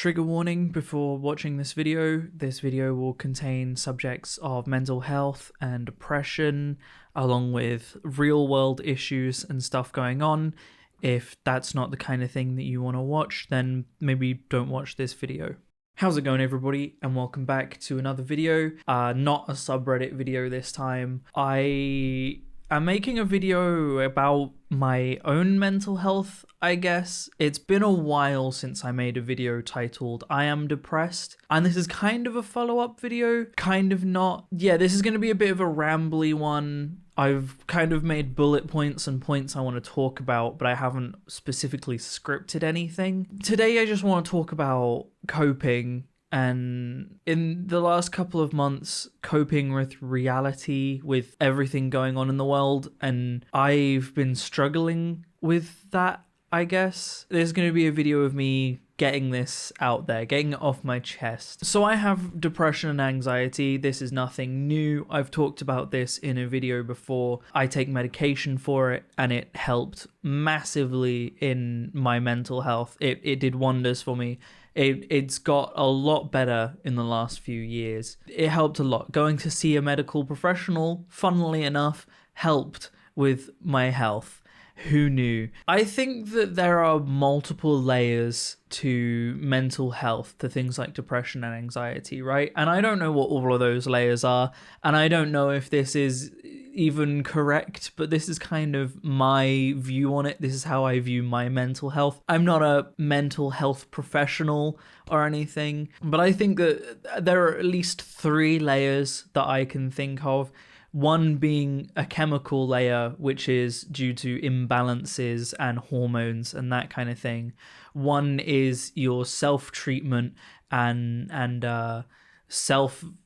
Trigger warning before watching this video. This video will contain subjects of mental health and depression, along with real world issues and stuff going on. If that's not the kind of thing that you want to watch, then maybe don't watch this video. How's it going, everybody, and welcome back to another video. Not a subreddit video this time. I am making a video about my own mental health, I guess. It's been a while since I made a video titled I Am Depressed, and this is kind of a follow-up video, kind of not. Yeah, this is going to be a bit of a rambly one. I've kind of made bullet points and points I want to talk about, but I haven't specifically scripted anything. Today I just want to talk about coping, and in the last couple of months, coping with reality, with everything going on in the world, and I've been struggling with that, I guess. There's going to be a video of me getting this out there, getting it off my chest. So I have depression and anxiety. This is nothing new. I've talked about this in a video before. I take medication for it, and it helped massively in my mental health. It did wonders for me. It's got a lot better in the last few years. It helped a lot. Going to see a medical professional, funnily enough, helped with my health. Who knew? I think that there are multiple layers to mental health, to things like depression and anxiety, right? And I don't know what all of those layers are, and I don't know if this is even correct, but this is kind of my view on it. This is how I view my mental health. I'm not a mental health professional or anything, but I think that there are at least 3 layers that I can think of. One being a chemical layer, which is due to imbalances and hormones and that kind of thing. One is your self-treatment and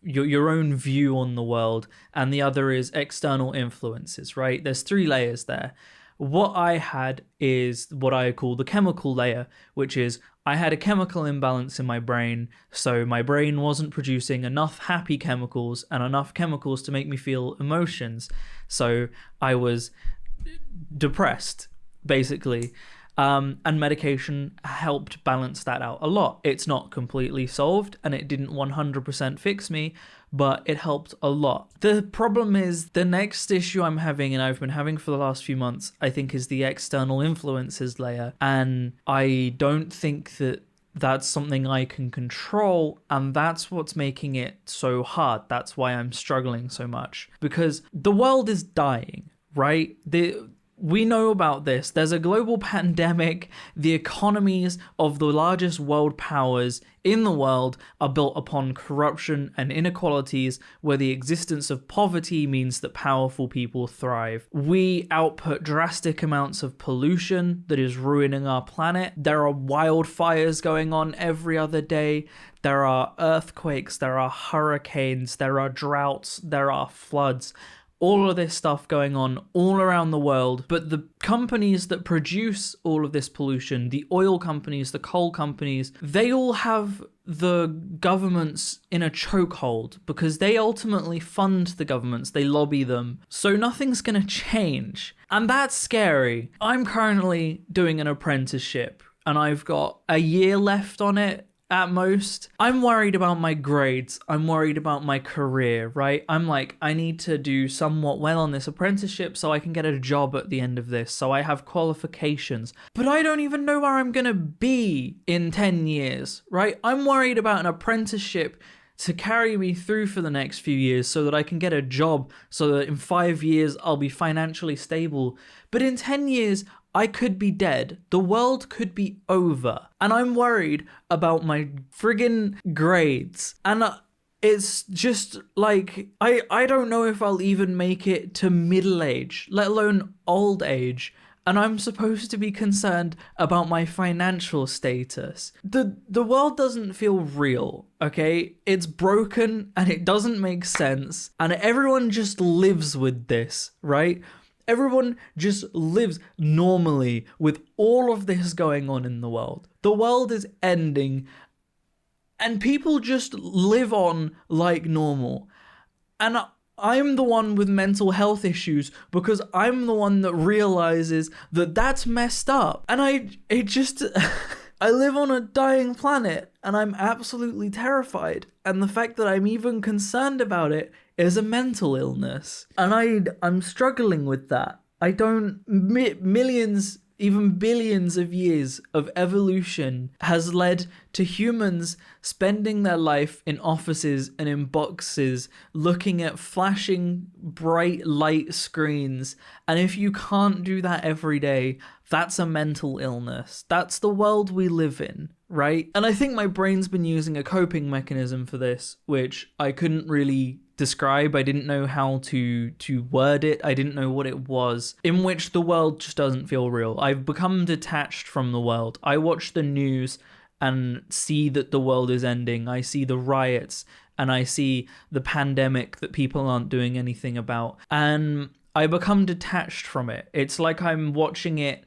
your own view on the world, and the other is external influences, right? There's 3 layers there. What I had is what I call the chemical layer, which is I had a chemical imbalance in my brain, so my brain wasn't producing enough happy chemicals and enough chemicals to make me feel emotions. So I was depressed, basically. And medication helped balance that out a lot. It's not completely solved, and it didn't 100% fix me, but it helped a lot. The problem is the next issue I'm having, and I've been having for the last few months, I think, is the external influences layer. And I don't think that that's something I can control, and that's what's making it so hard. That's why I'm struggling so much, because the world is dying, right? We know about this. There's a global pandemic. The economies of the largest world powers in the world are built upon corruption and inequalities, where the existence of poverty means that powerful people thrive. We output drastic amounts of pollution that is ruining our planet. There are wildfires going on every other day. There are earthquakes. There are hurricanes. There are droughts. There are floods. All of this stuff going on all around the world, but the companies that produce all of this pollution, the oil companies, the coal companies, they all have the governments in a chokehold because they ultimately fund the governments, they lobby them, so nothing's gonna change. And that's scary. I'm currently doing an apprenticeship, and I've got a year left on it at most. I'm worried about my grades. I'm worried about my career, right? I'm like, I need to do somewhat well on this apprenticeship so I can get a job at the end of this, so I have qualifications. But I don't even know where I'm gonna be in 10 years, right? I'm worried about an apprenticeship to carry me through for the next few years so that I can get a job, so that in 5 years I'll be financially stable. But in 10 years, I could be dead. The world could be over. And I'm worried about my friggin' grades. And it's just like, I don't know if I'll even make it to middle age, let alone old age. And I'm supposed to be concerned about my financial status. The world doesn't feel real, okay? It's broken and it doesn't make sense. And everyone just lives with this, right? Everyone just lives normally with all of this going on in the world. The world is ending, and people just live on like normal. And I'm the one with mental health issues because I'm the one that realizes that that's messed up. And it just I live on a dying planet and I'm absolutely terrified. And the fact that I'm even concerned about it is a mental illness. And I'm struggling with that. I don't... Millions, even billions of years of evolution has led to humans spending their life in offices and in boxes looking at flashing bright light screens. And if you can't do that every day, that's a mental illness. That's the world we live in, right? And I think my brain's been using a coping mechanism for this, which I couldn't really describe. I didn't know how to word it. I didn't know what it was, in which the world just doesn't feel real. I've become detached from the world. I watch the news and see that the world is ending. I see the riots and I see the pandemic that people aren't doing anything about. And I become detached from it. It's like I'm watching it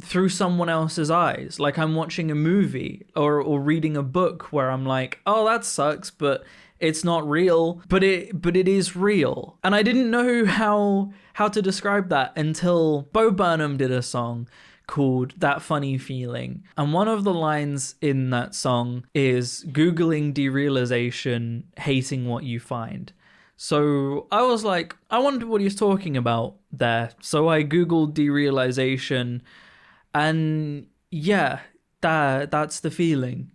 through someone else's eyes. Like I'm watching a movie or reading a book where I'm like, oh, that sucks, but it's not real, but it is real. And I didn't know how to describe that until Bo Burnham did a song called That Funny Feeling. And one of the lines in that song is Googling derealization, hating what you find. So I was like, I wonder what he's talking about there. So I Googled derealization, and yeah, that's the feeling.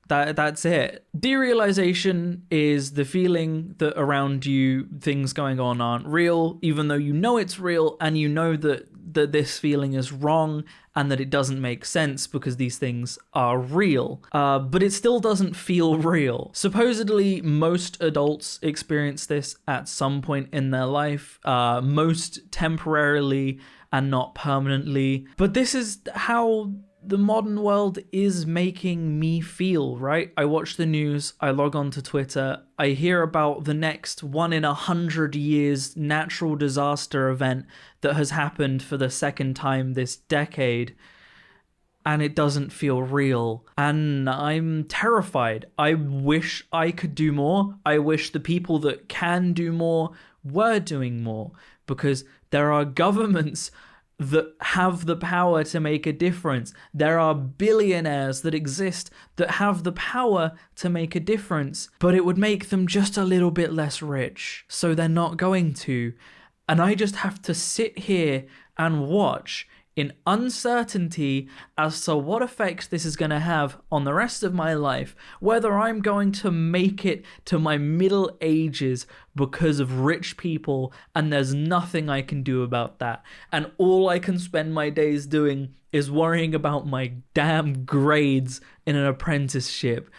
That's it. Derealization is the feeling that around you things going on aren't real, even though you know it's real and you know that this feeling is wrong and that it doesn't make sense because these things are real. But it still doesn't feel real. Supposedly, most adults experience this at some point in their life, most temporarily and not permanently. But this is how the modern world is making me feel, right? I watch the news, I log on to Twitter, I hear about the next 1 in 100 years natural disaster event that has happened for the second time this decade, and it doesn't feel real. And I'm terrified. I wish I could do more. I wish the people that can do more were doing more, because there are governments that have the power to make a difference. There are billionaires that exist that have the power to make a difference, but it would make them just a little bit less rich, so they're not going to. And I just have to sit here and watch in uncertainty as to what effects this is going to have on the rest of my life, whether I'm going to make it to my middle ages because of rich people, and there's nothing I can do about that. And all I can spend my days doing is worrying about my damn grades in an apprenticeship.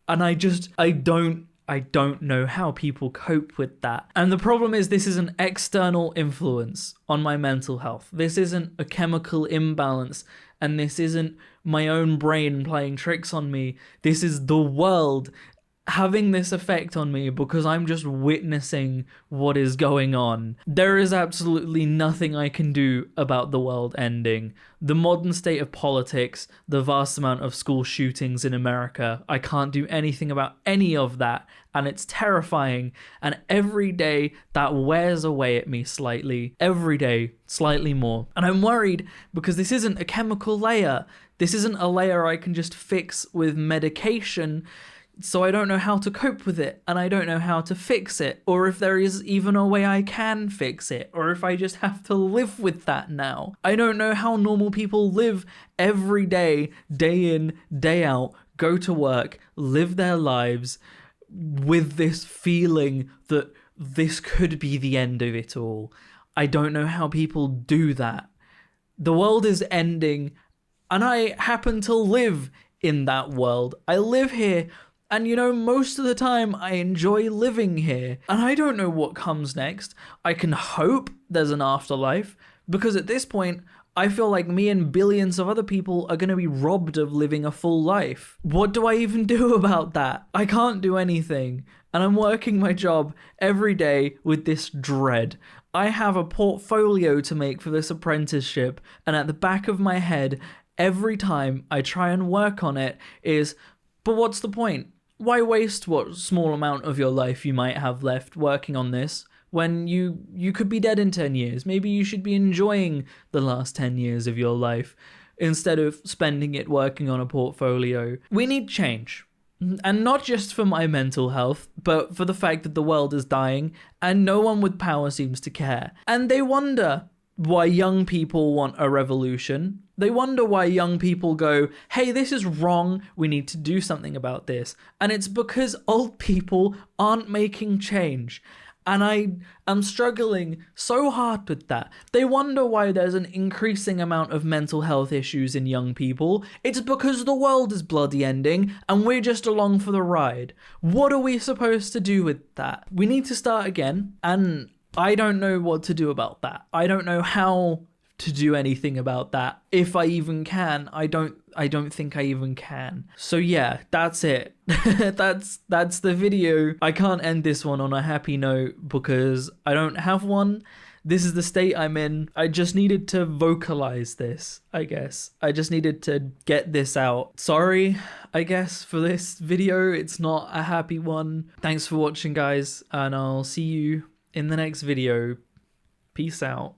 And I don't know how people cope with that. And the problem is, this is an external influence on my mental health. This isn't a chemical imbalance, and this isn't my own brain playing tricks on me. This is the world having this effect on me because I'm just witnessing what is going on. There is absolutely nothing I can do about the world ending. The modern state of politics, the vast amount of school shootings in America, I can't do anything about any of that, and it's terrifying. And every day that wears away at me slightly. Every day, slightly more. And I'm worried because this isn't a chemical layer. This isn't a layer I can just fix with medication. So I don't know how to cope with it, and I don't know how to fix it, or if there is even a way I can fix it, or if I just have to live with that now. I don't know how normal people live every day, day in, day out, go to work, live their lives with this feeling that this could be the end of it all. I don't know how people do that. The world is ending, and I happen to live in that world. I live here. And most of the time I enjoy living here. And I don't know what comes next. I can hope there's an afterlife, because at this point, I feel like me and billions of other people are going to be robbed of living a full life. What do I even do about that? I can't do anything. And I'm working my job every day with this dread. I have a portfolio to make for this apprenticeship, and at the back of my head, every time I try and work on it is, but what's the point? Why waste what small amount of your life you might have left working on this when you could be dead in 10 years? Maybe you should be enjoying the last 10 years of your life. instead of spending it working on a portfolio. We need change. And not just for my mental health, but for the fact that the world is dying and no one with power seems to care. And they wonder why young people want a revolution. They wonder why young people go, hey, this is wrong, we need to do something about this. And it's because old people aren't making change. And I am struggling so hard with that. They wonder why there's an increasing amount of mental health issues in young people. It's because the world is bloody ending and we're just along for the ride. What are we supposed to do with that? We need to start again, and I don't know what to do about that. I don't know how to do anything about that. If I even can, I don't think I even can. So yeah, that's it. that's the video. I can't end this one on a happy note because I don't have one. This is the state I'm in. I just needed to vocalize this, I guess. I just needed to get this out. Sorry, I guess, for this video. It's not a happy one. Thanks for watching, guys, and I'll see you in the next video. Peace out.